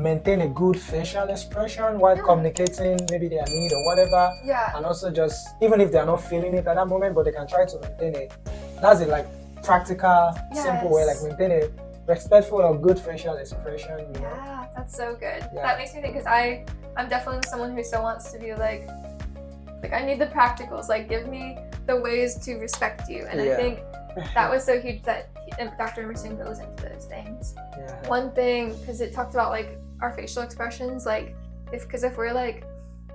maintain a good facial expression while communicating maybe their need or whatever. Yeah. And also just, even if they're not feeling it at that moment, but they can try to maintain it. That's a like practical, simple way, like maintain a respectful or good facial expression, you know? Yeah, that's so good. Yeah. That makes me think, because I'm definitely someone who still wants to be like I need the practicals, like give me the ways to respect you. And I think that was so huge that Dr. Emerson goes into those things. Yeah. One thing, because it talked about like our facial expressions, like if we're like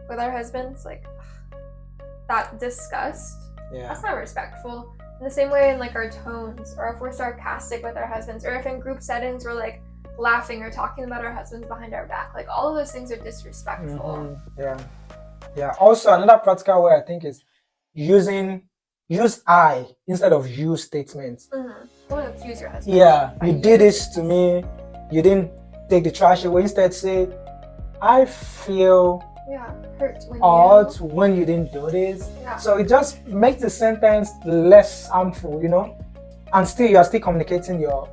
with our husbands, like that disgust, that's not respectful. In the same way in like our tones, or if we're sarcastic with our husbands, or if in group settings we're like laughing or talking about our husbands behind our back, like all of those things are disrespectful. Yeah. Also, another practical way I think is use I instead of you statements. Don't accuse your husband. Yeah, you did this to me. You didn't take the trash away. Instead, say, I feel hurt when you didn't do this. Yeah. So it just makes the sentence less harmful, you know, and still you're still communicating your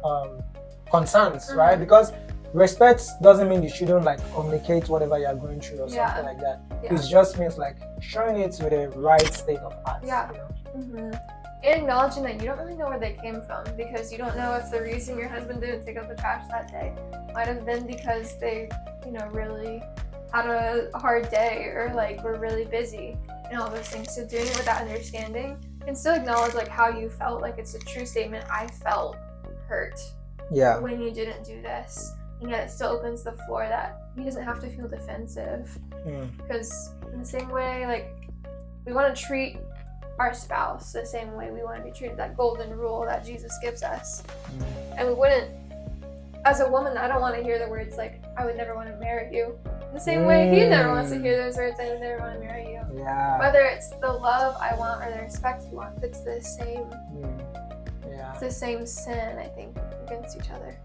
concerns, right? Because respect doesn't mean you shouldn't like communicate whatever you're going through or something like that. It just means like showing it with a right state of heart. Yeah. You know? And acknowledging that you don't really know where they came from, because you don't know if the reason your husband didn't take out the trash that day might have been because they, really had a hard day, or like were really busy and all those things. So doing it with that understanding, and still acknowledge like how you felt, like it's a true statement. I felt hurt when you didn't do this. And yet it still opens the floor that he doesn't have to feel defensive. Because in the same way, like, we want to treat our spouse the same way we want to be treated, that golden rule that Jesus gives us. And we wouldn't, as a woman, I don't want to hear the words like, I would never want to marry you. In the same way, he never wants to hear those words, I would never want to marry you. Yeah. Whether it's the love I want or the respect you want, it's the same. It's the same sin, I think, against each other.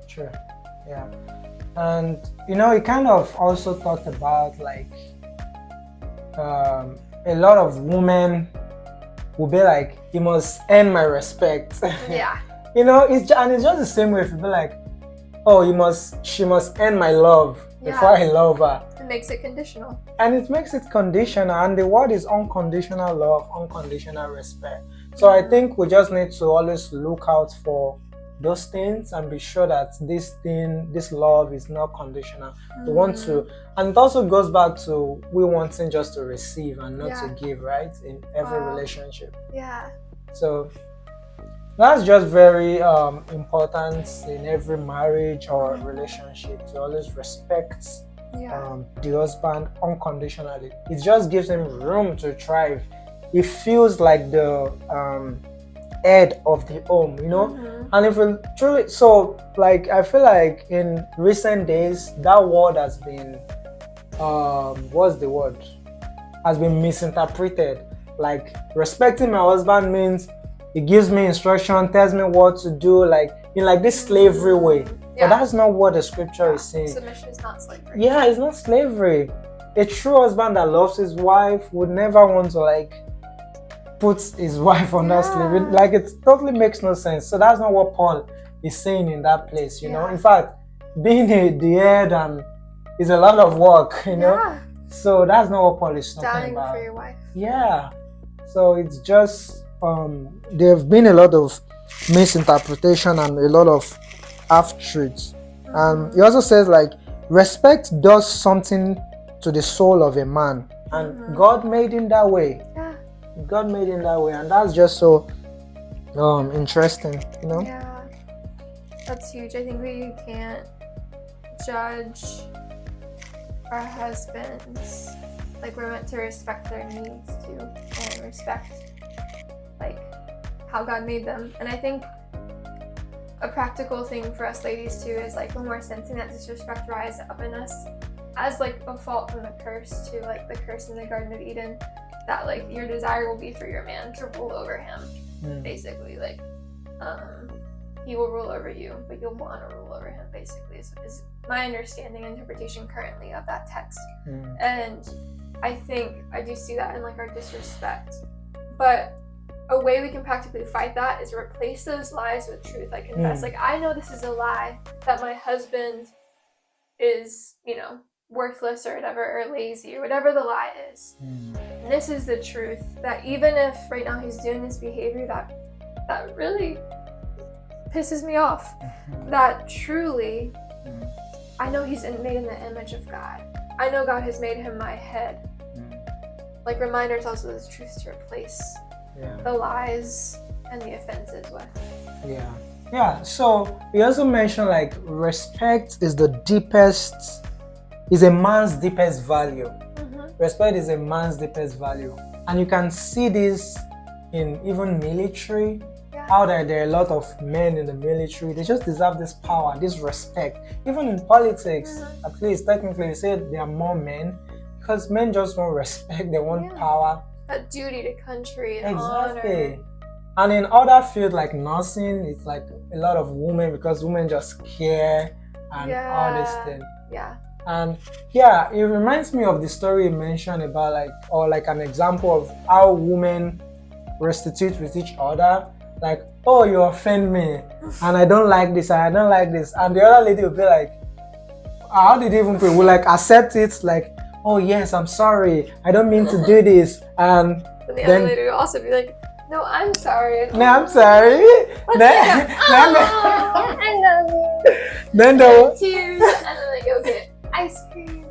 Sure. Yeah. And it kind of also talked about like a lot of women will be like, you must earn my respect. Yeah. It's just the same way if you be like, oh, she must earn my love before I love her. It makes it conditional. And it makes it conditional, and the word is unconditional love, unconditional respect. So I think we just need to always look out for those things and be sure that this love is not conditional. We want to, and it also goes back to we wanting just to receive and not to give, right? In every relationship. Yeah. So that's just very important in every marriage or relationship, to always respect the husband unconditionally. It just gives him room to thrive. It feels like the head of the home, and if we truly, so like I feel like in recent days that word has been has been misinterpreted. Like respecting my husband means he gives me instruction, tells me what to do, like in like this slavery way. But that's not what the scripture is saying. Submission is not slavery. Yeah, it's not slavery. A true husband that loves his wife would never want to like put his wife under slavery. Like it totally makes no sense. So that's not what Paul is saying in that place, you know. In fact, being the head is a lot of work, you know. So that's not what Paul is talking about. Dying for your wife. Yeah. So it's just there have been a lot of misinterpretation and a lot of half-truths. He also says like respect does something to the soul of a man, and God made him that way. God made him that way, and that's just so interesting, you know. Yeah, that's huge. I think we can't judge our husbands. Like, we're meant to respect their needs too, and respect like how God made them. And I think a practical thing for us ladies too is like when we're sensing that disrespect rise up in us as like a fault from the curse, to like the curse in the Garden of Eden, that like your desire will be for your man to rule over him. Basically, like he will rule over you, but you'll want to rule over him, basically, is my understanding and interpretation currently of that text. And I think I do see that in like our disrespect. But a way we can practically fight that is replace those lies with truth. Like confess, like I know this is a lie, that my husband is, worthless or whatever, or lazy or whatever the lie is. And this is the truth, that even if right now he's doing this behavior that really pisses me off, that truly I know he's made in the image of God. I know God has made him my head. Like, remind ourselves of this truth to replace the lies and the offenses with. Yeah, so we also mentioned like respect is is a man's deepest value. Respect is a man's deepest value. And you can see this in even military, how there are a lot of men in the military. They just deserve this power, this respect. Even in politics, at least technically they say there are more men, because men just want respect, they want power. A duty to country and honor. And in other fields like nursing, it's like a lot of women, because women just care and all this thing. And it reminds me of the story you mentioned about like an example of how women restitute with each other. Like, oh, you offend me and I don't like this and I don't like this. And the other lady will be like, how did you even pray? We'll like accept it, like, oh yes, I'm sorry, I don't mean to do this. And the other lady will also be like, no, I'm sorry. No, I'm sorry. I love you. Then they'll tears, and then they go get ice cream.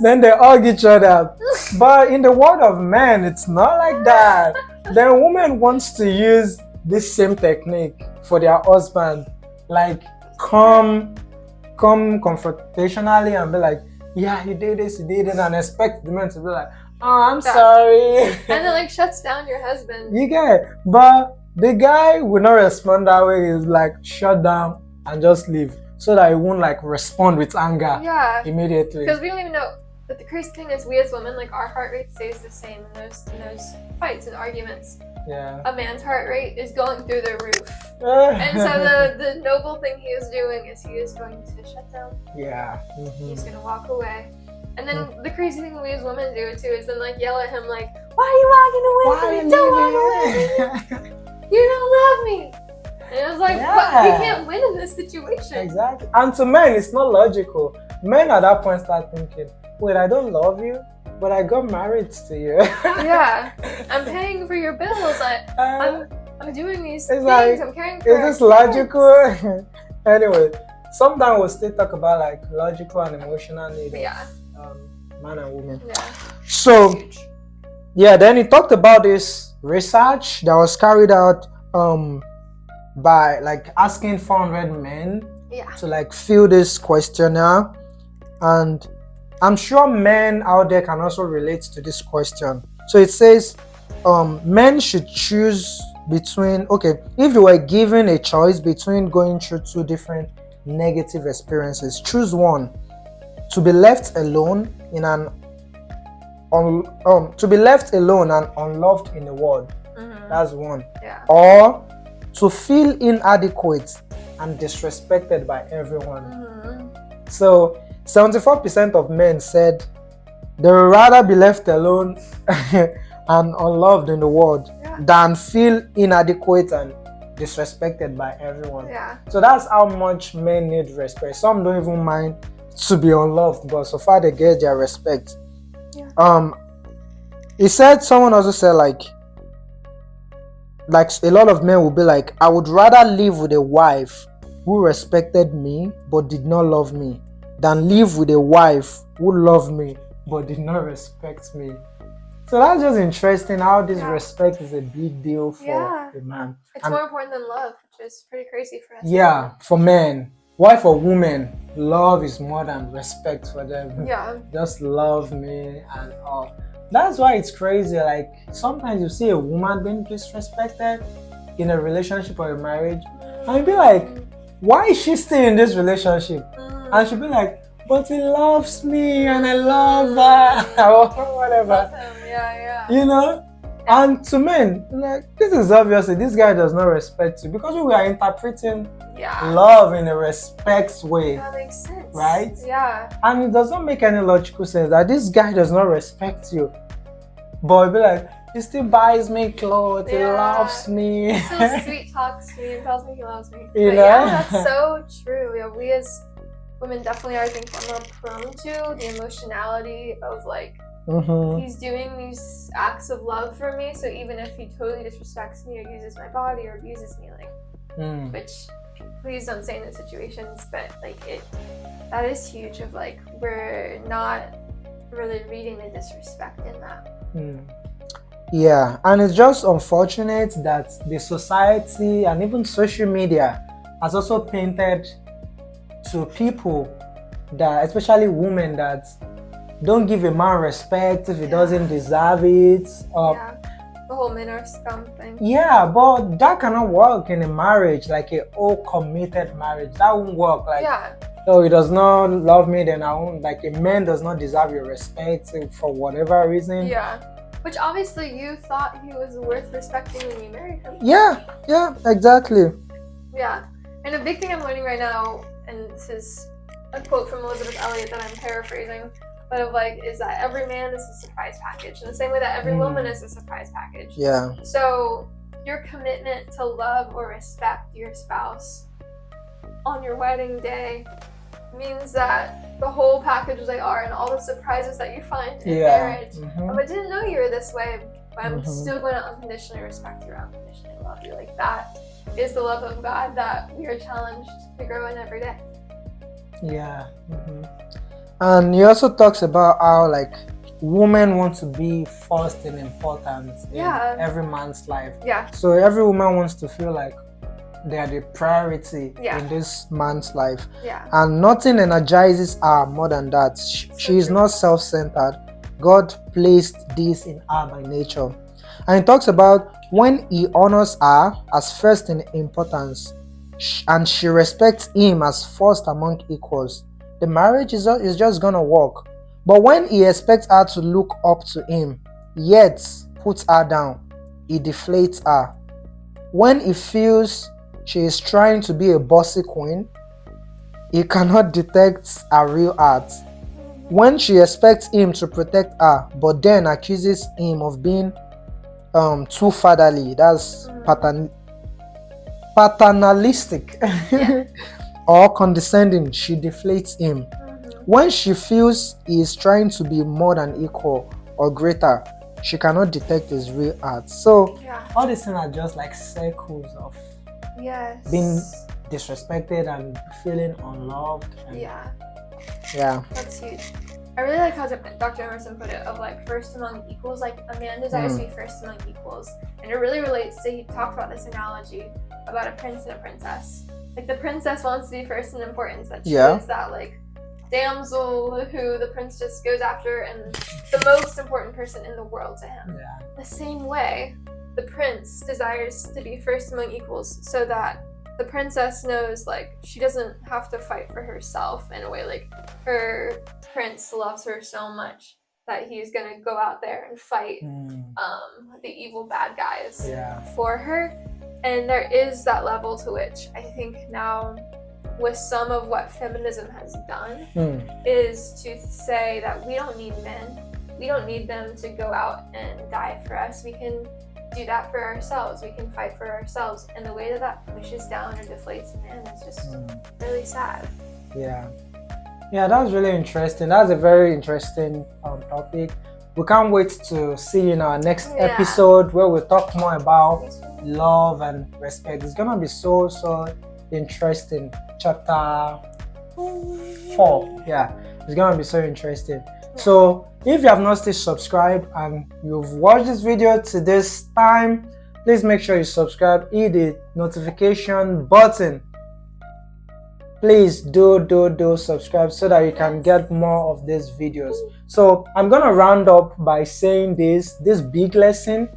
Then they hug each other. But in the world of men, it's not like that. The woman wants to use this same technique for their husband, like come confrontationally and be like, yeah, you did this, you did it, and expect the man to be like, oh, I'm sorry. And it like shuts down your husband. You get it. But the guy will not respond that way. He's like, shut down and just leave, so that he won't like respond with anger immediately. Because we don't even know. But the crazy thing is, we as women, like, our heart rate stays the same in those fights and arguments. A man's heart rate is going through the roof. And so the noble thing he is doing is he is going to shut down. He's going to walk away. And then the crazy thing we as women do too is then like yell at him like, why are you walking away from me? Don't walk away. You don't love me. And it was like, but we can't win in this situation. Exactly. And to men, it's not logical. Men at that point start thinking, wait, I don't love you, but I got married to you. I'm paying for your bills. I'm doing these things. Like, I'm caring for is this logical? Anyway, sometimes we'll still talk about like logical and emotional needs of man and woman. So, then he talked about this research that was carried out by like asking 400 men to like fill this questionnaire, and I'm sure men out there can also relate to this question. So it says men should choose between, if they were given a choice between going through two different negative experiences, choose one: to be left alone and unloved in the world. That's one. Or to feel inadequate and disrespected by everyone. So 74% of men said they would rather be left alone and unloved in the world than feel inadequate and disrespected by everyone. So that's how much men need respect. Some don't even mind to be unloved, but so far they get their respect. He said, someone also said like a lot of men will be like, I would rather live with a wife who respected me but did not love me than live with a wife who loved me but did not respect me. So that's just interesting how this respect is a big deal for a man. It's more important than love, which is pretty crazy for us. For men. Why for women, love is more than respect for them. Just love me and all. That's why it's crazy. Like sometimes you see a woman being disrespected in a relationship or a marriage, and you be like, why is she still in this relationship? And she'll be like, but he loves me and I love her or whatever. You know? And to men, like, this is obviously, this guy does not respect you, because we are interpreting love in a respect way. That makes sense. Right? And it does not make any logical sense that this guy does not respect you. But he'll be like, he still buys me clothes, he loves me. He still sweet talks to me and tells me he loves me. You know? That's so true. We as women definitely are, I think, are more prone to the emotionality of like, he's doing these acts of love for me, so even if he totally disrespects me or uses my body or abuses me, like, which please don't say in those situations, but like that is huge of like, we're not really reading the disrespect in that. Yeah, and it's just unfortunate that the society and even social media has also painted to people that, especially women, that don't give a man respect if he doesn't deserve it. The whole men are scum thing. Yeah, but that cannot work in a marriage, like a all committed marriage. That won't work. Like, oh, he does not love me, then I won't. Like, a man does not deserve your respect for whatever reason. Yeah. Which obviously you thought he was worth respecting when you married him. Yeah, exactly. Yeah. And a big thing I'm learning right now, and this is a quote from Elizabeth Elliot that I'm paraphrasing, but of like, is that every man is a surprise package in the same way that every woman is a surprise package. Yeah. So your commitment to love or respect your spouse on your wedding day means that the whole package they are and all the surprises that you find in marriage. I didn't know you were this way, but I'm still going to unconditionally respect you or unconditionally love you. Like, that is the love of God that we are challenged to grow in every day. Yeah. And he also talks about how like women want to be first in importance in every man's life. Yeah. So every woman wants to feel like they are the priority in this man's life. Yeah. And nothing energizes her more than that. She is not self-centered. God placed this in her by nature. And he talks about when he honors her as first in importance and she respects him as first among equals, the marriage is just gonna work. But when he expects her to look up to him, yet puts her down, he deflates her. When he feels she is trying to be a bossy queen, he cannot detect her real heart. When she expects him to protect her, but then accuses him of being too fatherly, that's paternalistic, or condescending, she deflates him. When she feels he is trying to be more than equal or greater, she cannot detect his real heart. So all these things are just like circles of being disrespected and feeling unloved. And that's huge. I really like how Dr. Emerson put it, of like first among equals. Like, a man desires to be first among equals, and it really relates to, he talked about this analogy about a prince and a princess. Like, the princess wants to be first in importance, that she is that like damsel who the prince just goes after and the most important person in the world to him. The same way, the prince desires to be first among equals, so that the princess knows like she doesn't have to fight for herself in a way. Like, her prince loves her so much that he's gonna go out there and fight the evil bad guys for her. And there is that level to which I think now, with some of what feminism has done, is to say that we don't need men. We don't need them to go out and die for us. We can do that for ourselves. We can fight for ourselves. And the way that that pushes down or deflates a man is just really sad. Yeah, that's really interesting. That's a very interesting topic. We can't wait to see you in our next episode, where we'll talk more about love and respect. It's gonna be so interesting. Chapter 4. It's gonna be so interesting. So if you have not still subscribed and you've watched this video to this time, please make sure you subscribe, hit the notification button. Please do subscribe so that you can get more of these videos. So I'm gonna round up by saying this big lesson.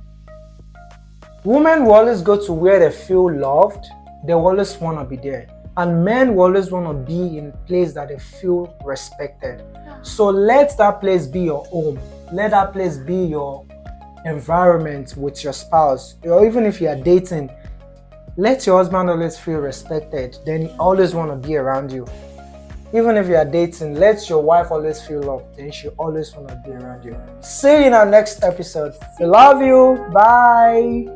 Women will always go to where they feel loved. They always want to be there. And men will always want to be in a place that they feel respected. So let that place be your home. Let that place be your environment with your spouse. Or even if you are dating, let your husband always feel respected. Then he always want to be around you. Even if you are dating, let your wife always feel loved. Then she always want to be around you. See you in our next episode. We love you. Bye.